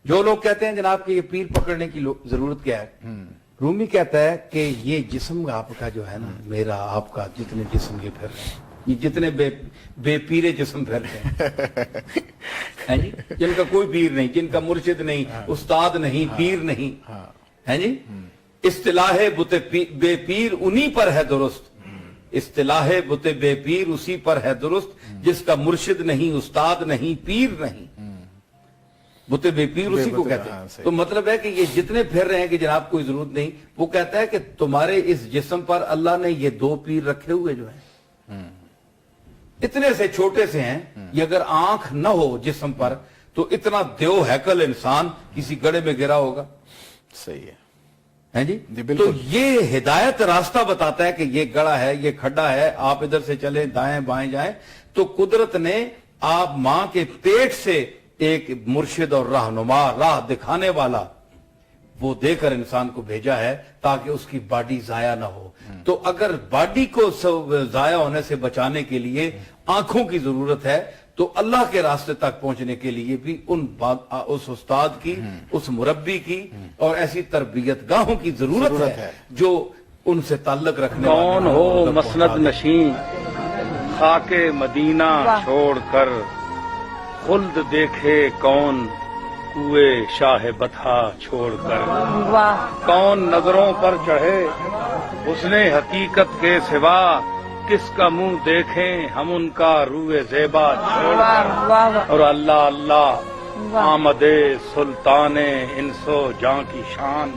جو لوگ کہتے ہیں جناب کہ یہ پیر پکڑنے کی ضرورت کیا ہے، رومی کہتا ہے کہ یہ جسم آپ کا جو ہے نا، میرا آپ کا جتنے جسم یہ پھر رہے ہیں، یہ جتنے بے پیرے جسم پھر رہے ہیں جی، جن کا کوئی پیر نہیں، جن کا مرشد نہیں، استاد نہیں، پیر نہیں ہے جی، اصطلاح بت بے پیر انہی پر ہے درست، اصطلاح بت بے پیر اسی پر ہے درست، جس کا مرشد نہیں، استاد نہیں، پیر نہیں، بت بے پیر اسی کو کہتے ہیں۔ تو مطلب ہے کہ یہ جتنے پھر رہے ہیں کہ جناب کوئی ضرورت نہیں، وہ کہتا ہے کہ تمہارے اس جسم پر اللہ نے یہ دو پیر رکھے ہوئے جو ہیں، اتنے سے چھوٹے سے ہیں، یہ اگر آنکھ نہ ہو جسم پر تو اتنا دیو ہیکل انسان کسی گڑھے میں گرا ہوگا۔ صحیح ہے جی، تو یہ ہدایت راستہ بتاتا ہے کہ یہ گڑھا ہے، یہ کھڈا ہے، آپ ادھر سے چلیں، دائیں بائیں جائیں، تو قدرت نے آپ ماں کے پیٹ سے ایک مرشد اور رہنما، راہ دکھانے والا وہ دے کر انسان کو بھیجا ہے تاکہ اس کی باڈی ضائع نہ ہو۔ تو اگر باڈی کو ضائع ہونے سے بچانے کے لیے آنکھوں کی ضرورت ہے تو اللہ کے راستے تک پہنچنے کے لیے بھی اس استاد کی، اس مربی کی اور ایسی تربیت گاہوں کی ضرورت ہے جو ان سے تعلق رکھنے والے۔ کون ہو مسند نشین خاک مدینہ چھوڑ کر، خلد دیکھے کون کوئے شاہ بطحا چھوڑ کر، کون نظروں پر چڑھے حسن حقیقت کے سوا، کس کا منہ دیکھیں ہم ان کا روئے زیبا چھوڑ کر، اور اللہ اللہ آمد سلطان انسو جاں کی شان،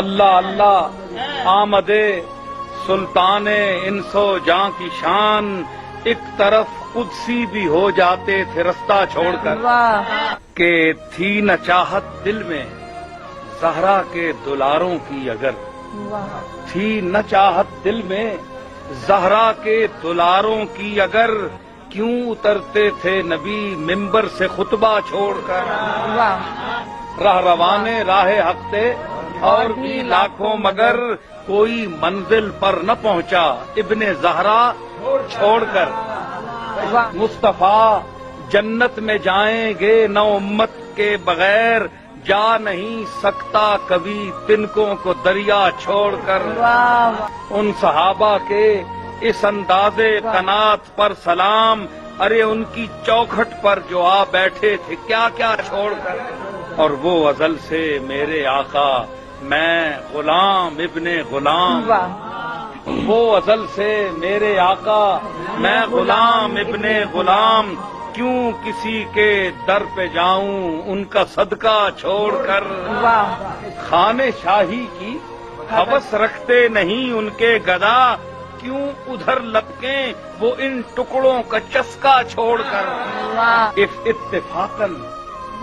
اللہ اللہ آمد سلطان انسو جاں کی شان، ایک طرف قدسی بھی ہو جاتے تھے رستہ چھوڑ کر، کہ تھی نہ چاہت دل میں زہرا کے دلاروں کی، اگر تھی نہ چاہت دل میں زہرا کے دلاروں کی، اگر کیوں اترتے تھے نبی ممبر سے خطبہ چھوڑ کر، راہ روانے راہ حق تھے اور بھی لاکھوں، مگر کوئی منزل پر نہ پہنچا ابن زہرا چھوڑ کر، مصطفیٰ جنت میں جائیں گے نہ امت کے بغیر، جا نہیں سکتا کبھی تنکوں کو دریا چھوڑ کر، ان صحابہ کے اس انداز قناعت پر سلام، ارے ان کی چوکھٹ پر جو آ بیٹھے تھے کیا کیا چھوڑ کر، اور وہ ازل سے میرے آقا میں غلام ابن غلام، وہ ازل سے میرے آقا میں غلام ابن غلام، کیوں کسی کے در پہ جاؤں ان کا صدقہ چھوڑ کر، خانے شاہی کی ہوس رکھتے نہیں ان کے گدا، کیوں ادھر لپکیں وہ ان ٹکڑوں کا چسکا چھوڑ کر، اتفاقاً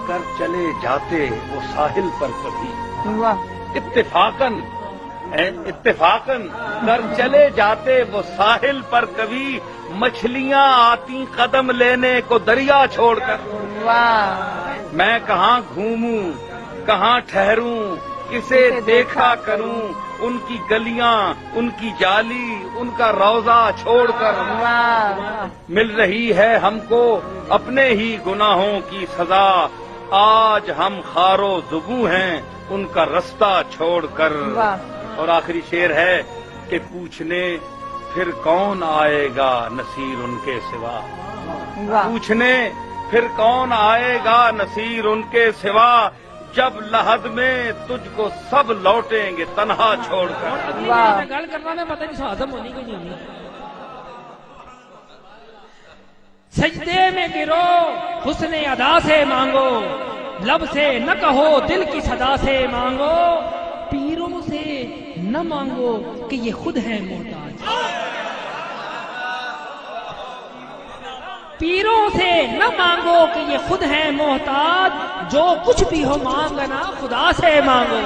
کر چلے جاتے وہ ساحل پر کبھی، اتفاقاً کر چلے جاتے وہ ساحل پر کبھی، مچھلیاں آتی قدم لینے کو دریا چھوڑ کر، میں کہاں گھوموں کہاں ٹھہروں کسے دیکھا کروں، ان کی گلیاں ان کی جالی ان کا روضہ چھوڑ کر، مل رہی ہے ہم کو اپنے ہی گناہوں کی سزا، آج ہم خارو زبوں ہیں ان کا رستہ چھوڑ کر، اور آخری شعر ہے کہ پوچھنے پھر کون آئے گا نصیر ان کے سوا، پوچھنے پھر کون آئے گا نصیر ان کے سوا، جب لحد میں تجھ کو سب لوٹیں گے تنہا چھوڑ کر۔ گل کرنا میں پتہ نہیں ہضم ہونی کہ نہیں، سجدے میں گرو حسن ادا سے مانگو، لب سے نہ کہو دل کی صدا سے مانگو، پیروں سے نہ مانگو کہ یہ خود ہے محتاج، پیروں سے نہ مانگو کہ یہ خود ہے محتاج، جو کچھ بھی ہو مانگنا خدا سے مانگو۔